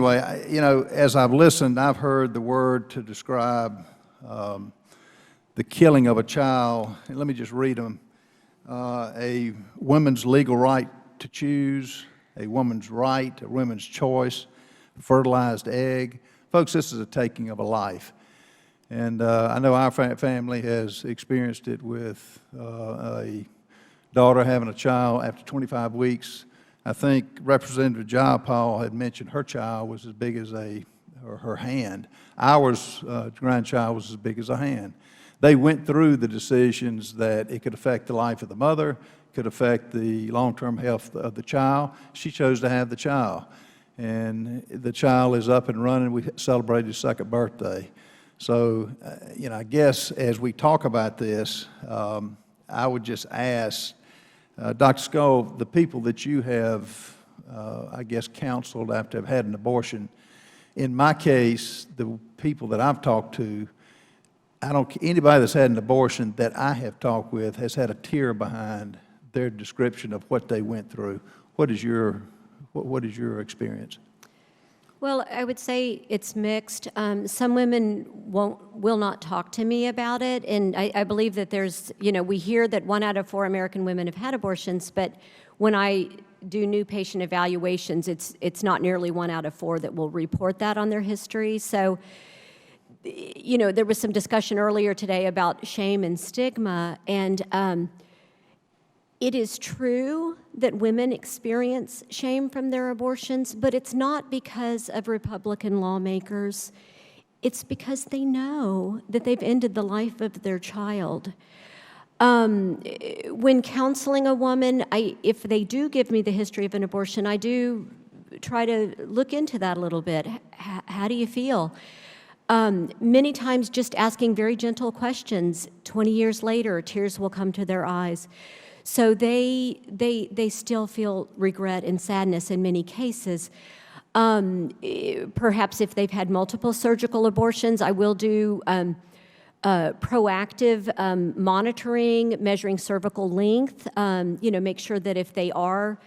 Anyway, as I've listened, I've heard the word to describe the killing of a child. And let me just read them. A woman's legal right to choose, a woman's right, a woman's choice, a fertilized egg. Folks, this is a taking of a life. And I know our family has experienced it with a daughter having a child after 25 weeks. I think Representative Jayapal had mentioned her child was as big as her hand. Ours grandchild was as big as a hand. They went through the decisions that it could affect the life of the mother, could affect the long-term health of the child. She chose to have the child. And the child is up and running. We celebrated his second birthday. So, I guess as we talk about this, I would just ask, Dr. Skop, the people that you have, I guess, counseled after have had an abortion, in my case, the people that I've talked to, anybody that's had an abortion that I have talked with has had a tear behind their description of what they went through. What is your experience? Well, I would say it's mixed. Some women will not talk to me about it, and I believe that there's, we hear that 1 out of 4 American women have had abortions, but when I do new patient evaluations, it's not nearly 1 out of 4 that will report that on their history. So, there was some discussion earlier today about shame and stigma, and it is true that women experience shame from their abortions, but it's not because of Republican lawmakers. It's because they know that they've ended the life of their child. When counseling a woman, if they do give me the history of an abortion, I do try to look into that a little bit. How do you feel? Many times just asking very gentle questions, 20 years later, tears will come to their eyes. So they still feel regret and sadness in many cases. Perhaps if they've had multiple surgical abortions, I will do proactive monitoring, measuring cervical length, make sure that if they are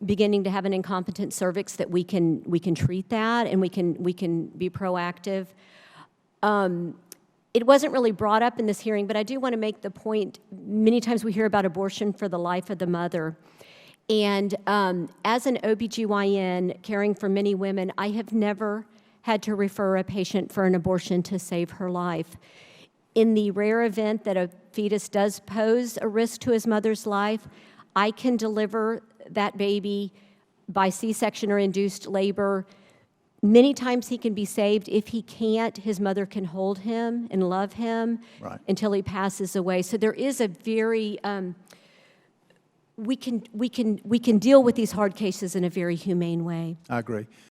beginning to have an incompetent cervix, that we can treat that and we can be proactive. It wasn't really brought up in this hearing, but I do want to make the point, many times we hear about abortion for the life of the mother. And as an OBGYN caring for many women, I have never had to refer a patient for an abortion to save her life. In the rare event that a fetus does pose a risk to his mother's life, I can deliver that baby by C-section or induced labor. Many times he can be saved. If he can't, his mother can hold him and love him until he passes away. So there is a very, we can deal with these hard cases in a very humane way. I agree.